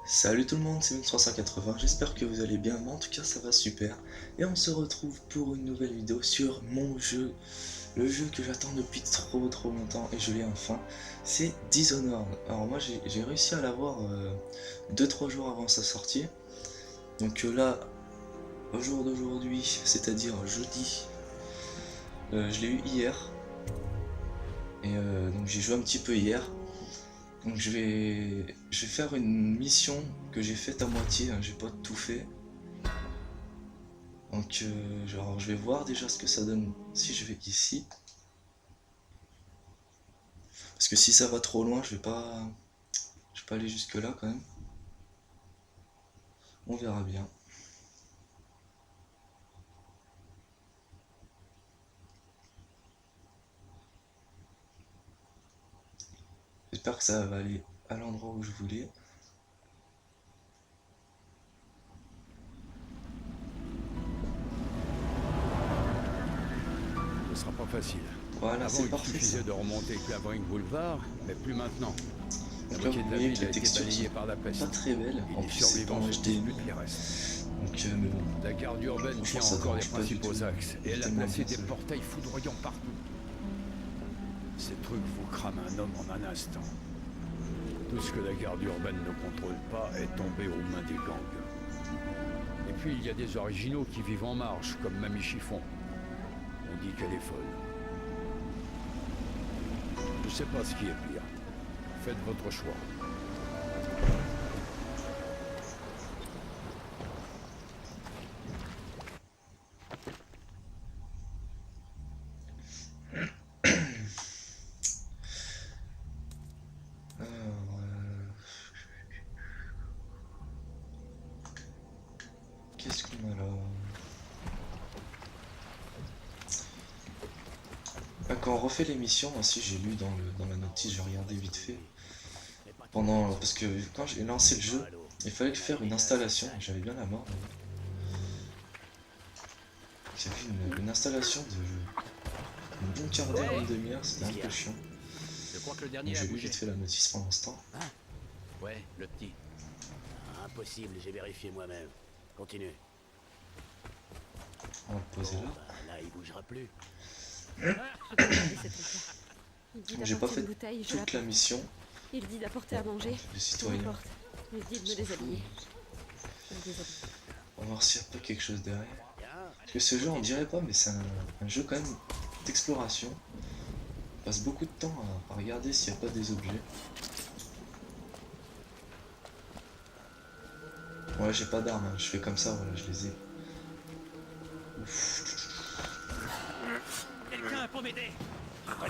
Salut tout le monde, c'est Mix380, j'espère que vous allez bien, moi en tout cas ça va super. Et on se retrouve pour une nouvelle vidéo sur mon jeu, le jeu que j'attends depuis trop longtemps et je l'ai enfin, c'est Dishonored. Alors moi j'ai réussi à l'avoir 2-3 jours avant sa sortie, donc là, au jour d'aujourd'hui, c'est-à-dire jeudi, je l'ai eu hier, et donc j'ai joué un petit peu hier. Donc je vais faire une mission que j'ai faite à moitié, hein, j'ai pas tout fait. Donc genre je vais voir déjà ce que ça donne si je vais ici. Parce que si ça va trop loin, je vais pas aller jusque là quand même. On verra bien. J'espère que ça va aller à l'endroit où je voulais. Ce sera pas facile. Voilà, Avant, c'est il parfait ça. suffisait de remonter Clavering Boulevard, mais plus maintenant. La Donc là moitié vous de la voyez ville que a les été textures balayée sont par la pas peste. très belles. Et En les plus c'est pas en survivants se HDMI. disputent les restes. Donc mais bon. La garde urbaine Franchement tient ça encore les dérange pas du tout. principaux axes, et elle a Tellement placé bien des ce jeu. portails foudroyants partout. Ces trucs vous crament un homme en un instant. Tout ce que la garde urbaine ne contrôle pas est tombé aux mains des gangs. Et puis il y a des originaux qui vivent en marge, comme Mamie Chiffon. On dit qu'elle est folle. Je sais pas ce qui est pire. Faites votre choix. Alors, qu'est-ce qu'on a là? Ah, quand on refait l'émission, aussi j'ai lu dans la notice, j'ai regardé vite fait. Parce que quand j'ai lancé le jeu, il fallait faire une installation, j'avais bien la mort. J'avais une installation de une bon quart d'heure, une demi-heure, c'était un peu chiant. Je crois que le Donc dernier a j'ai lu bougé. vite fait la notice pendant ce temps. Hein? Ouais, le petit. Impossible, j'ai vérifié moi-même. Continue. On va le poser Bon, là. bah, là, il bougera plus. Il dit J'ai pas d'apporter fait une bouteille, je toute la l'apporte. mission. Il dit d'apporter à manger, Les je citoyens. l'apporte. Il dit de me déshabiller. Je me déshabille. On va voir s'il n'y a pas quelque chose derrière. Bien. Parce que ce jeu, on dirait pas, mais c'est un jeu quand même d'exploration. On passe beaucoup de temps à regarder s'il n'y a pas des objets. Ouais, j'ai pas d'armes, hein. Je fais comme ça, voilà, je les ai. Ouf. Quelqu'un pour m'aider. On va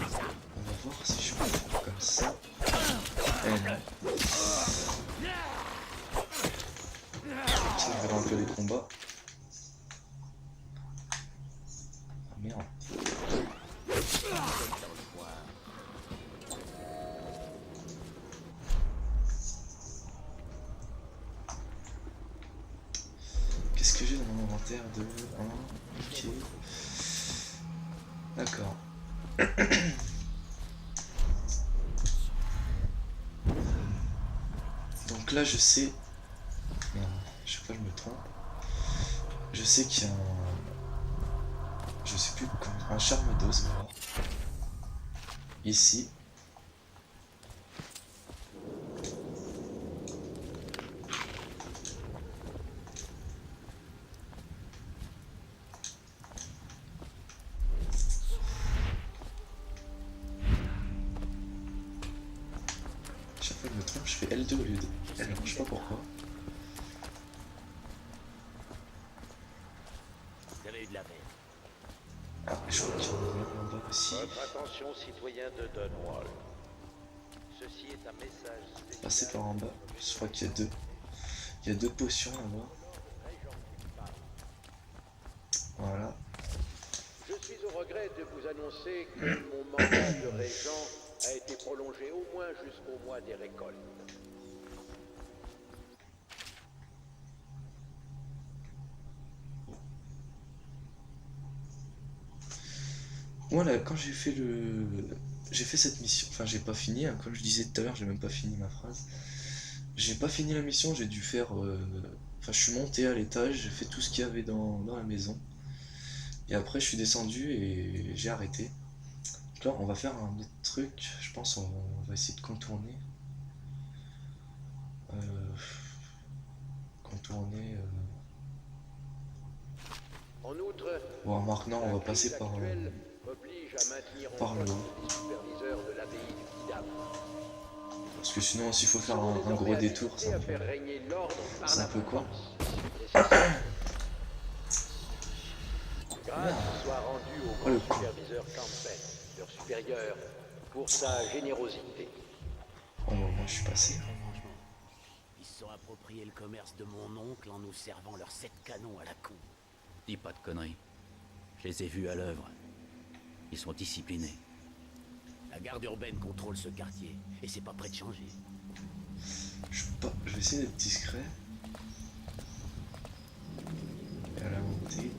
voir si je peux faire comme ça. Eh non. Comme ça, je verrai un peu les combats. Ah merde. Qu'est-ce que j'ai dans mon inventaire de 1? Ok. D'accord. Donc là je sais. Merde, je sais pas, je me trompe. Je sais qu'il y a un. Je sais plus comment. Un charme d'os, voilà. Ici. Chaque fois que je me trompe, je fais L2 au lieu de L1, je sais pas pourquoi. Vous avez eu de la veine. Ah, je crois qu'il y en a un en bas aussi. Votre attention, citoyens de Dunwall. Ceci est un message Passer spécial. par en bas. Je crois qu'il y a deux. Il y a deux potions là-bas. Voilà. Je suis au regret de vous annoncer que mon mandat de régent a été prolongé au moins jusqu'au mois des récoltes. Voilà, quand j'ai fait le. J'ai fait cette mission, enfin j'ai pas fini, hein, comme je disais tout à l'heure, j'ai même pas fini ma phrase. J'ai pas fini la mission, j'ai dû faire... Enfin, je suis monté à l'étage, j'ai fait tout ce qu'il y avait dans la maison. Et après, je suis descendu et j'ai arrêté. Donc là, on va faire un autre truc. Je pense on va essayer de contourner. Euh, contourner... En outre, Bon, maintenant, on va passer crise par actuelle m'oblige à maintenir en par le poste haut. les superviseurs de l'abbaye du Kidam. Parce que sinon, s'il faut faire Ils sont un désormais gros détour, habilités à faire régner l'ordre par c'est un la peu con. force, si nécessaire. Grâce soit rendue au Oh, le grand con. superviseur Campbell, leur supérieur, pour sa générosité. Oh, bah, moi, je suis passé. Franchement, ils se sont appropriés le commerce de mon oncle en nous servant leurs 7 canons à la con. Dis pas de conneries. Je les ai vus à l'œuvre. Ils sont disciplinés. La garde urbaine contrôle ce quartier, et c'est pas prêt de changer. Je vais essayer d'être discret. Et à la montée.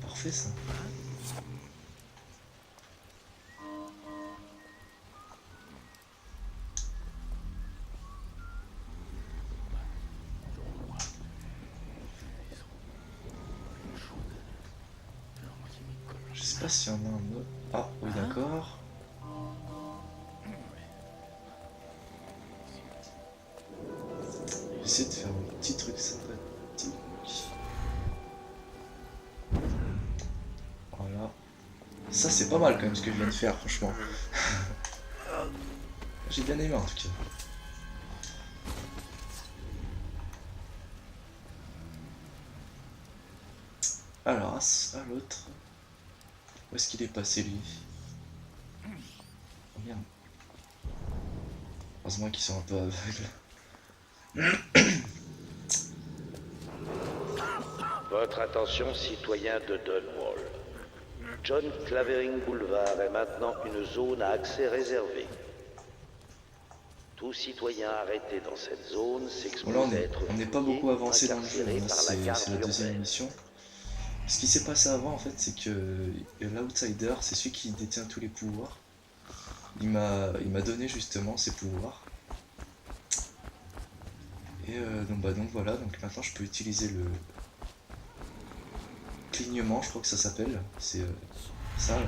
Parfait ça. Je sais pas s'il y en a un autre. Ah oui d'accord. J'essaie de faire un petit truc sympathique. Voilà. Ça c'est pas mal quand même ce que je viens de faire franchement. J'ai bien aimé en tout cas. Alors à l'autre. Où est-ce qu'il est passé lui? Oh merde. Heureusement qu'ils sont un peu aveugles. Votre attention, citoyens de Dunwall. John Clavering Boulevard est maintenant une zone à accès réservé. Tout citoyen arrêté dans cette zone Bon là s'expose à être on n'est pas fouillé, beaucoup avancé dans le jeu, incarcéré hein. par la garde C'est la deuxième urbaine. émission. Ce qui s'est passé avant en fait c'est que l'outsider c'est celui qui détient tous les pouvoirs. Il m'a donné justement ses pouvoirs. Et donc voilà, donc maintenant je peux utiliser le clignement, je crois que ça s'appelle. C'est ça là.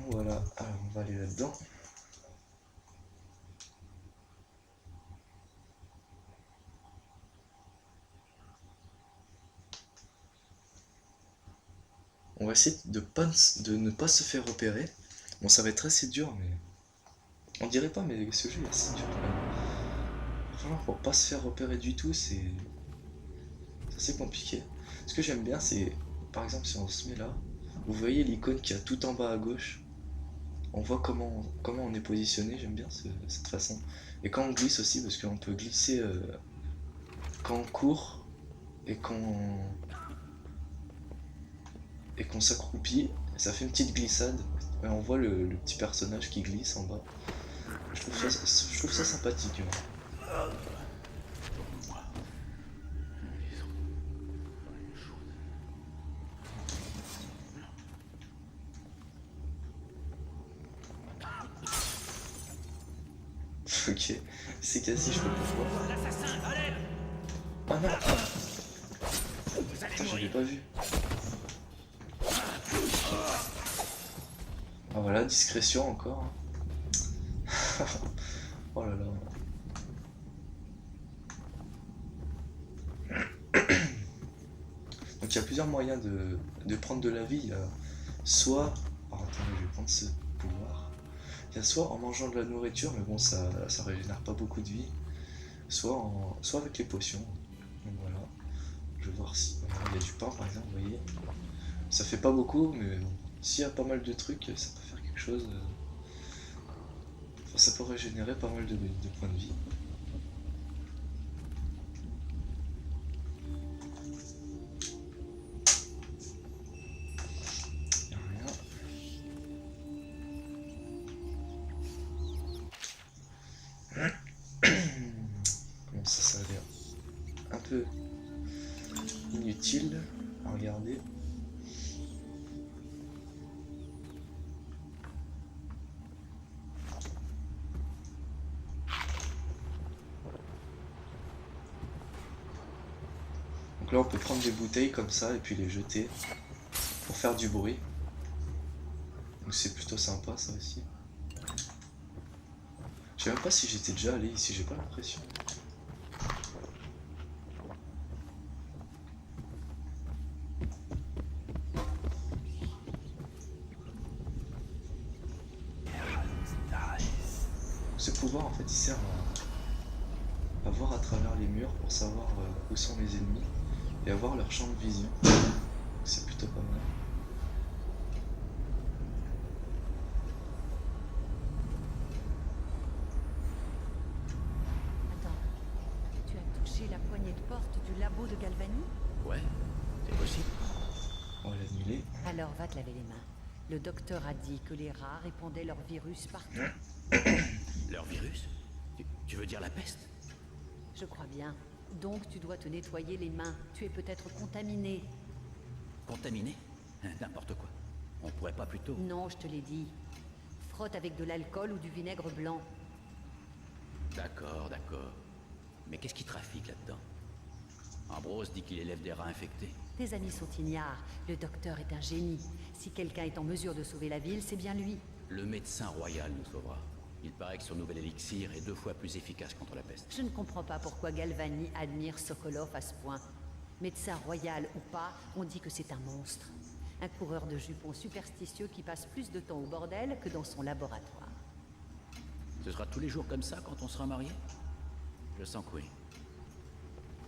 Voilà, alors on va aller là-dedans. On va essayer de ne pas se faire repérer. Bon, ça va être assez dur, mais... On dirait pas, mais ce jeu est assez dur quand même. Franchement, pour pas se faire repérer du tout, c'est assez compliqué. Ce que j'aime bien, c'est... Par exemple, si on se met là, vous voyez l'icône qui a tout en bas à gauche. On voit comment on est positionné, j'aime bien cette façon. Et quand on glisse aussi, parce qu'on peut glisser quand on court et qu'on s'accroupit, ça fait une petite glissade. Et on voit le petit personnage qui glisse en bas. Je trouve ça sympathique. Ok, c'est quasi, je peux pas voir. Ah non! Putain, je l'ai pas vu. Ah voilà, discrétion encore. Oh là là. Donc il y a plusieurs moyens de prendre de la vie. Il y a soit... Oh, attendez, je vais prendre ce pouvoir. Il y a soit en mangeant de la nourriture, mais bon, ça régénère pas beaucoup de vie. Soit avec les potions. Donc voilà. Je vais voir si... Il y a du pain par exemple, vous voyez. Ça fait pas beaucoup, mais bon. S'il y a pas mal de trucs, ça peut faire quelque chose. Enfin, ça peut régénérer pas mal de points de vie. Y a rien. Comment ça a l'air un peu inutile à regarder. Donc là on peut prendre des bouteilles comme ça et puis les jeter pour faire du bruit. Donc c'est plutôt sympa ça aussi. Je sais même pas si j'étais déjà allé ici, j'ai pas l'impression. Ce pouvoir en fait il sert à voir à travers les murs pour savoir où sont les ennemis et avoir leur champ de vision. C'est plutôt pas mal. Attends, tu as touché la poignée de porte du labo de Galvani? Ouais, c'est possible. On va l'annuler. Alors va te laver les mains. Le docteur a dit que les rats répandaient leur virus partout. Leur virus? Tu veux dire la peste? Je crois bien. Donc tu dois te nettoyer les mains. Tu es peut-être contaminé. Contaminé? N'importe quoi. On pourrait pas plutôt... Non, je te l'ai dit. Frotte avec de l'alcool ou du vinaigre blanc. D'accord, d'accord. Mais qu'est-ce qui trafique là-dedans? Ambrose dit qu'il élève des rats infectés. Tes amis sont ignares. Le docteur est un génie. Si quelqu'un est en mesure de sauver la ville, c'est bien lui. Le médecin royal nous sauvera. Il paraît que son nouvel élixir est 2 fois plus efficace contre la peste. Je ne comprends pas pourquoi Galvani admire Sokolov à ce point. Médecin royal ou pas, on dit que c'est un monstre. Un coureur de jupons superstitieux qui passe plus de temps au bordel que dans son laboratoire. Ce sera tous les jours comme ça quand on sera mariés? Je sens que oui.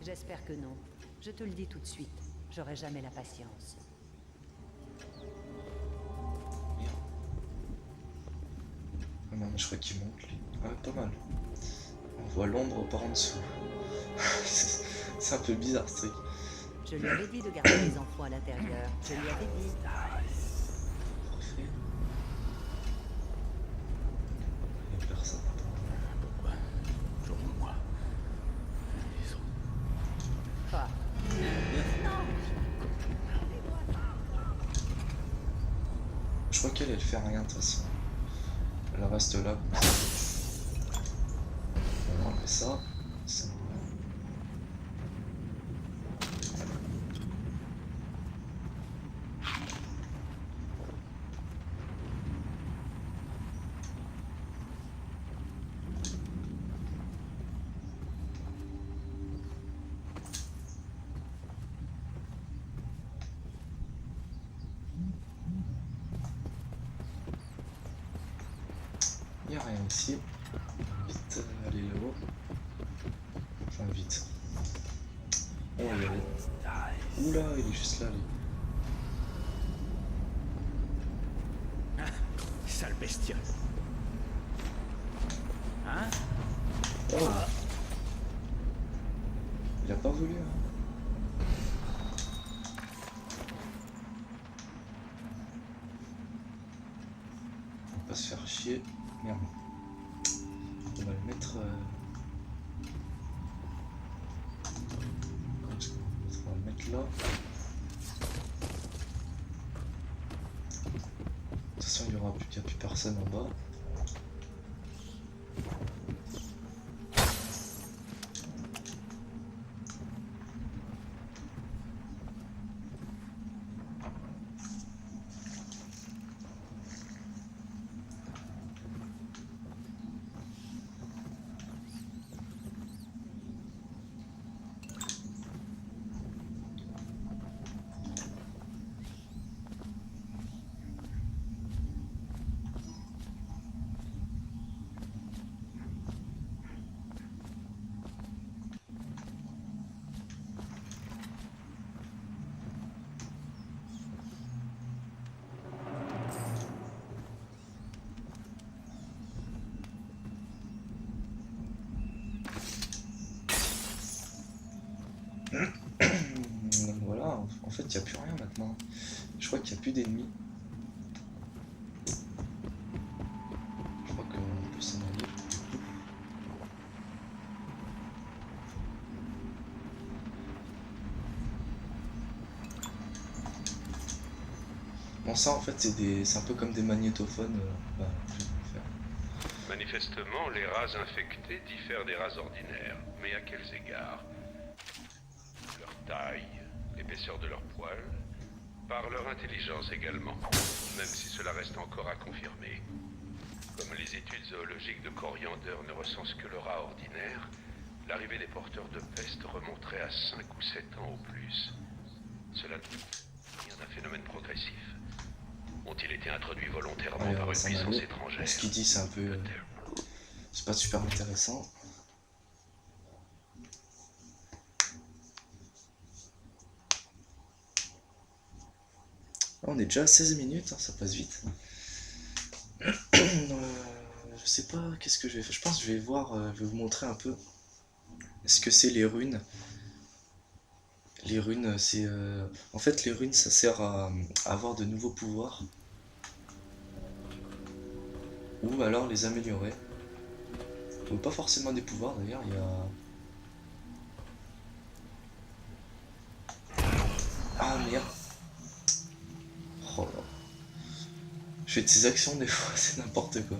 J'espère que non. Je te le dis tout de suite. J'aurai jamais la patience. Ah non, mais je crois qu'il monte lui. Ah, pas mal. On voit l'ombre par en dessous. C'est un peu bizarre ce truc. Je lui avais dit de garder les enfants à l'intérieur. Je lui avais dit. Parfait. Il y a personne. Pourquoi? Toujours moi. Les autres. Pas. Je crois qu'elle fait rien de toute façon. Elle reste là. On va enlever ça. Ça. Il n'y a rien ici. Vite, aller là-haut. Enfin, vite. On va y aller. Oula, il est juste là, lui. Sale bestiole. Hein? Oh. Il a pas voulu, hein. On va pas se faire chier. Merde. On va le mettre... On va le mettre là. De toute façon, il n'y a plus personne en bas. Donc voilà, en fait il n'y a plus rien maintenant. Je crois qu'il n'y a plus d'ennemis. Je crois qu'on peut s'en aller. Bon, ça en fait c'est un peu comme des magnétophones. Bah, je vais vous le faire. Manifestement, les rats infectés diffèrent des rats ordinaires. Mais à quels égards? Leur taille, l'épaisseur de leurs poils, par leur intelligence également, même si cela reste encore à confirmer. Comme les études zoologiques de Coriander ne recensent que le rat ordinaire, l'arrivée des porteurs de peste remonterait à 5 ou 7 ans au plus. Cela vient d'un phénomène progressif. Ont-ils été introduits volontairement Allez, on par va une s'en puissance aller. étrangère? Ce qu'il dit, c'est un peu. C'est pas super intéressant. On est déjà à 16 minutes, hein, ça passe vite. Je sais pas qu'est-ce que je vais faire. Je pense que je vais voir, je vais vous montrer un peu ce que c'est les runes. Les runes, c'est. En fait, les runes, ça sert à avoir de nouveaux pouvoirs. Ou alors les améliorer. Ou pas forcément des pouvoirs d'ailleurs, il y a. Ah merde! Oh là. Je fais de ces actions des fois, c'est n'importe quoi.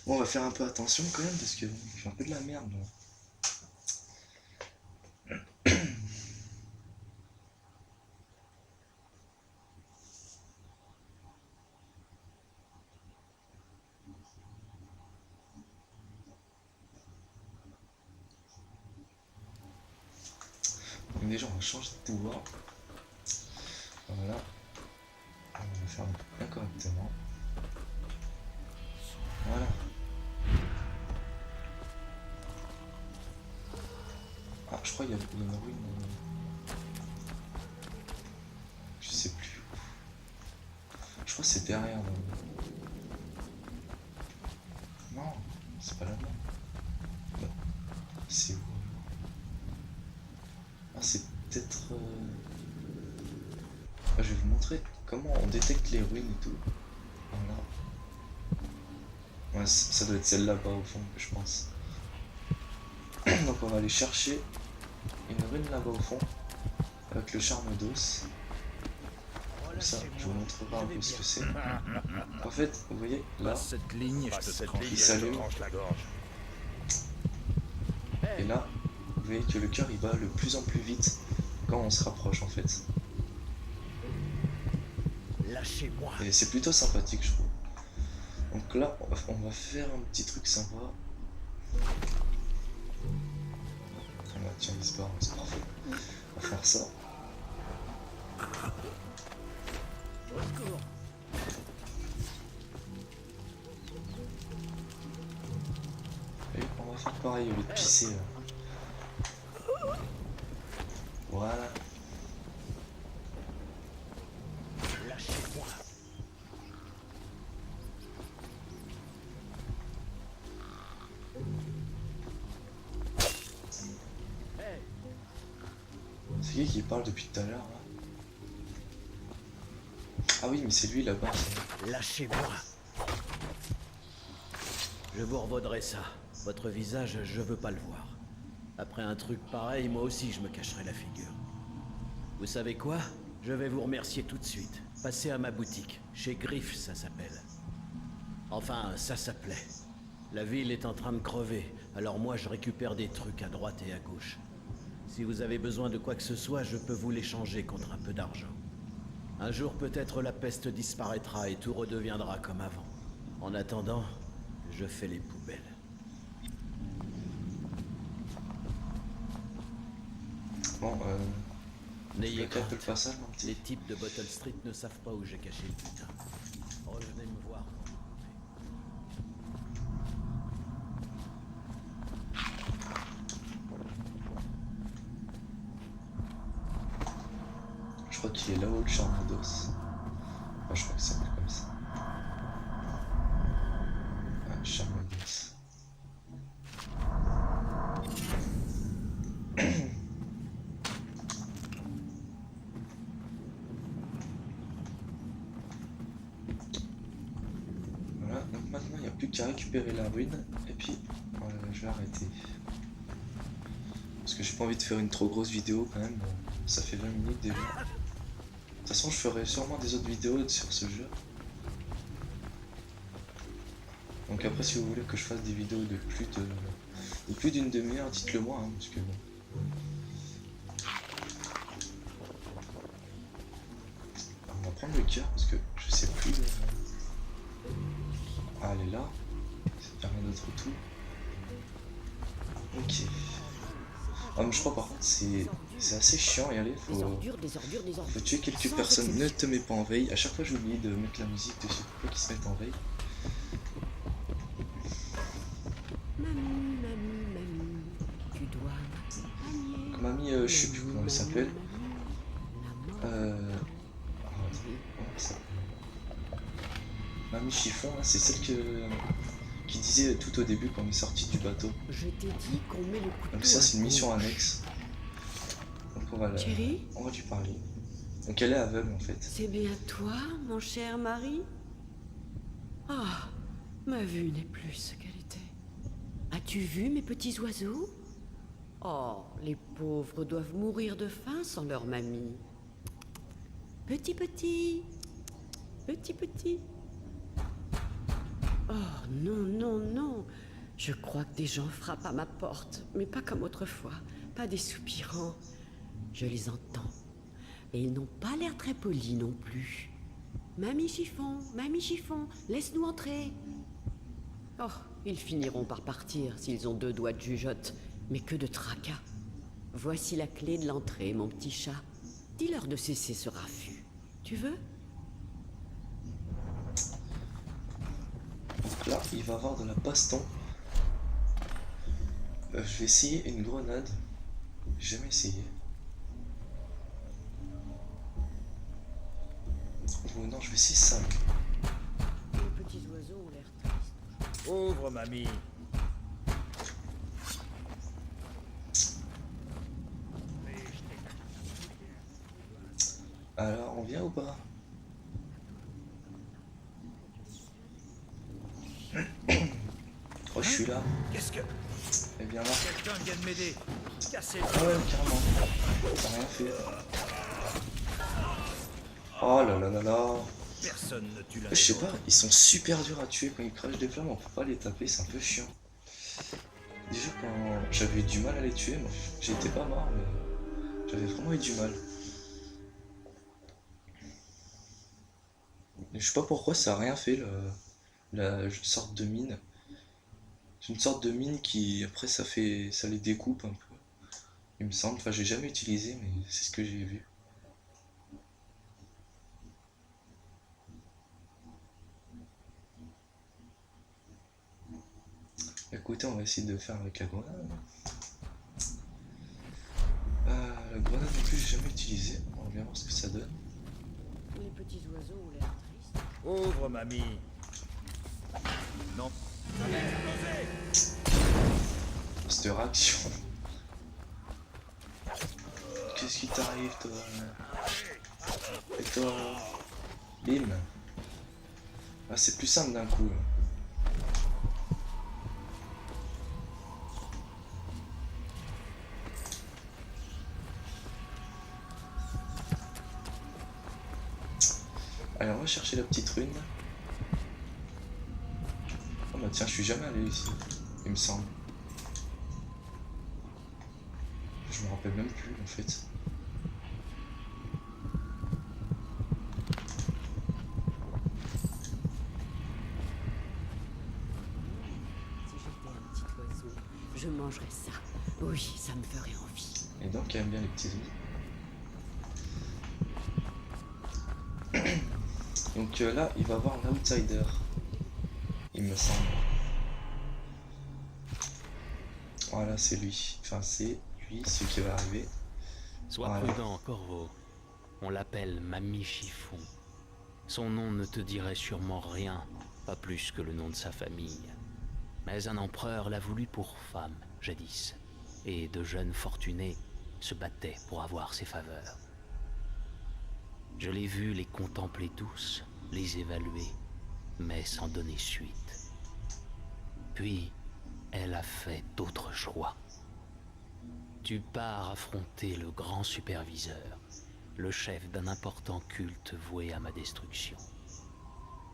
Bon, on va faire un peu attention quand même parce que je fais un peu de la merde là. Donc déjà on va changer de pouvoir. Voilà. On va faire bien correctement. Voilà. Ah, je crois qu'il y a une ruine. Je sais plus. Je crois que c'est derrière. Non, c'est pas là-bas. Non. C'est où? Ah, c'est peut-être. Ah, je vais vous montrer comment on détecte les ruines et tout. Voilà. Ouais, ça doit être celle là-bas au fond, je pense. Donc on va aller chercher une rune là-bas au fond avec le charme d'os. Comme ça, je vous montrerai un peu ce que c'est. En fait, vous voyez, là, Cette ligne, il s'allume. Et là, vous voyez que le cœur il bat de plus en plus vite quand on se rapproche en fait. Lâchez-moi. Et c'est plutôt sympathique, je trouve. Donc là, on va faire un petit truc sympa. Voilà, tiens, il se barre, c'est parfait. On va faire ça. Et on va faire pareil au lieu de pisser. Voilà. Lâchez-moi. C'est qui parle depuis tout à l'heure là? Ah oui, mais c'est lui là-bas. Lâchez-moi. Je vous revaudrai ça. Votre visage, je veux pas le voir. Après un truc pareil, moi aussi je me cacherai la figure. Vous savez quoi? Je vais vous remercier tout de suite. Passez à ma boutique. Chez Griff, ça s'appelle. Enfin, ça s'appelait. La ville est en train de crever, alors moi je récupère des trucs à droite et à gauche. Si vous avez besoin de quoi que ce soit, je peux vous l'échanger contre un peu d'argent. Un jour peut-être la peste disparaîtra et tout redeviendra comme avant. En attendant, je fais les poubelles. Bon, N'ayez bloquer un peu le crainte. passage, mon Les petit. types de Bottle Street ne savent pas où j'ai caché le putain. Revenez me voir quand vous voudrez. Je crois qu'il est là-haut, le charme d'os. Enfin, je crois que ça s'appelle comme ça. Ah, charme d'os. Voilà, donc maintenant il n'y a plus qu'à récupérer la ruine. Et puis, je je vais arrêter. Parce que j'ai pas envie de faire une trop grosse vidéo quand même. Ça fait 20 minutes déjà. De toute façon, je ferai sûrement des autres vidéos sur ce jeu. Donc après, si vous voulez que je fasse des vidéos de plus d'une demi-heure, dites-le moi, hein, parce que bon. On va prendre le cœur parce que je sais plus. Ah, elle est là. C'est rien d'autre tout. Ok. Ah, mais je crois par contre c'est assez chiant y aller. Faut tuer quelques personnes. Ne te mets pas en veille. À chaque fois j'oublie de mettre la musique dessus pour pas qu'ils se mettent en veille. Tu dois Mamie, je sais plus comment elle s'appelle. Comment elle s'appelle Mamie Chiffon, hein, c'est celle qui disait tout au début quand on est sorti du bateau. Je t'ai dit qu'on met le couteau. Donc ça c'est une mission annexe. Donc Chérie, on va lui parler. Donc elle est aveugle en fait. C'est bien toi, mon cher mari? Ah, ma vue n'est plus ce qu'elle était. as-tu vu mes petits oiseaux? Oh, les pauvres doivent mourir de faim sans leur mamie. Petit, petit. Petit, petit. Oh, non, non, non. Je crois que des gens frappent à ma porte, mais pas comme autrefois. Pas des soupirants. Je les entends. Et ils n'ont pas l'air très polis non plus. Mamie Chiffon, laisse-nous entrer. Oh, ils finiront par partir s'ils ont 2 doigts de jugeote. Mais que de tracas. Voici la clé de l'entrée, mon petit chat. Dis-leur de cesser ce raffut. Tu veux? Donc là, il va avoir de la baston. Je vais essayer une grenade. J'ai jamais essayé. Oh non, je vais essayer ça. Les petits oiseaux ont l'air tristes. Ouvre, mamie. Alors, on vient ou pas? Oh, je suis là. Qu'est-ce que... Eh bien là. Quelqu'un vient de m'aider. Cassez. Ah ouais, carrément. T'as rien fait. Oh là là là là. Personne ne tue la... Je sais pas, ils sont super durs à tuer quand ils crachent des flammes, on peut pas les taper, c'est un peu chiant. Déjà quand j'avais eu du mal à les tuer, moi j'étais pas mort, mais j'avais vraiment eu du mal. Et je sais pas pourquoi ça a rien fait la sorte de mine. C'est une sorte de mine qui après ça les découpe un peu. Il me semble, enfin j'ai jamais utilisé mais c'est ce que j'ai vu. Écoutez, on va essayer de faire avec la grenade. La grenade non plus j'ai jamais utilisé, on va bien voir ce que ça donne. Les petits oiseaux ont l'air tristes. Ouvre, mamie. Non. Cette réaction. Qu'est-ce qui t'arrive toi? Et toi? Bim. Ah c'est plus simple d'un coup. Allez, on va chercher la petite rune. Oh bah tiens, je suis jamais allé ici, il me semble. Je me rappelle même plus en fait. Si j'étais un petit oiseau, je mangerais ça. Oui, ça me ferait envie. Et donc, elle aime bien les petits œufs. Donc là, il va avoir l'outsider, il me semble. Voilà, c'est lui. Enfin, c'est lui, ce qui va arriver. Sois Voilà. prudent, Corvo. On l'appelle Mamie Chiffon. Son nom ne te dirait sûrement rien, pas plus que le nom de sa famille. Mais un empereur l'a voulu pour femme, jadis, et de jeunes fortunés se battaient pour avoir ses faveurs. Je l'ai vu les contempler tous, les évaluer, mais sans donner suite. Puis, elle a fait d'autres choix. Tu pars affronter le grand superviseur, le chef d'un important culte voué à ma destruction.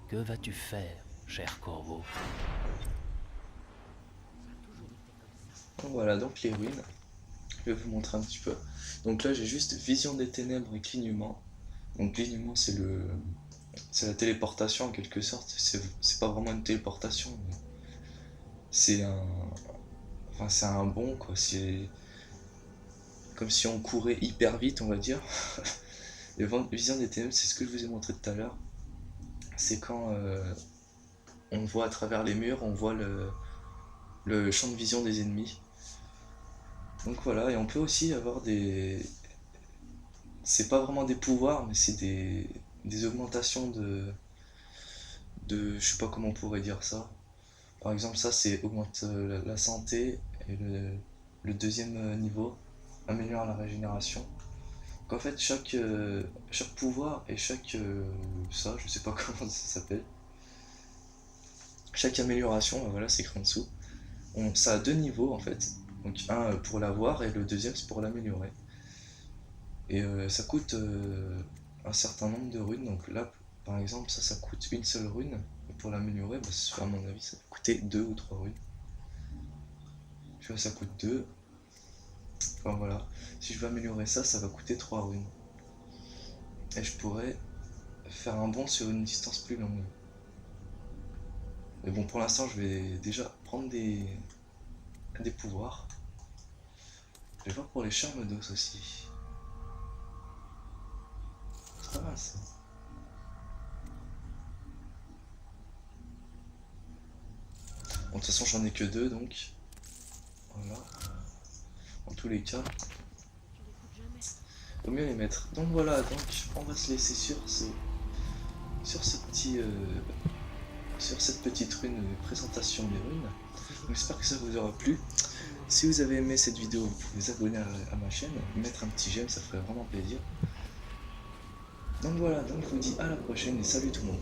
Que vas-tu faire, cher Corvo? Voilà donc les ruines. Je vais vous montrer un petit peu. Donc là j'ai juste vision des ténèbres et clignement. Donc clignement c'est la téléportation en quelque sorte. C'est pas vraiment une téléportation, mais c'est un bond quoi. C'est comme si on courait hyper vite, on va dire. Et vision des ténèbres, c'est ce que je vous ai montré tout à l'heure. C'est quand on voit à travers les murs, on voit le champ de vision des ennemis. Donc voilà, et on peut aussi avoir des... C'est pas vraiment des pouvoirs, mais c'est des augmentations je sais pas comment on pourrait dire ça. Par exemple, ça, c'est augmente la santé, et le deuxième niveau améliore la régénération. Donc en fait, chaque pouvoir et chaque... ça, je sais pas comment ça s'appelle. Chaque amélioration, voilà, c'est écrit en dessous. Ça a 2 niveaux en fait. Donc un pour l'avoir et le deuxième c'est pour l'améliorer. Et ça coûte un certain nombre de runes. Donc là, par exemple, ça coûte une seule rune. Et pour l'améliorer, bah, à mon avis, ça va coûter 2 ou 3 runes. Tu vois, ça coûte 2. Enfin voilà. Si je veux améliorer ça, ça va coûter 3 runes. Et je pourrais faire un bond sur une distance plus longue. Mais bon, pour l'instant, je vais déjà prendre des pouvoirs. Je vais voir pour les charmes d'os aussi. C'est pas mal ça. Bon, de toute façon, j'en ai que 2 donc. Voilà. En tous les cas, vaut mieux les mettre. Donc voilà, donc on va se laisser sur ce petit. Sur cette petite rune de présentation des runes. J'espère que ça vous aura plu. Si vous avez aimé cette vidéo, vous pouvez vous abonner à ma chaîne, mettre un petit j'aime, ça ferait vraiment plaisir. Donc voilà, donc je vous dis à la prochaine et salut tout le monde.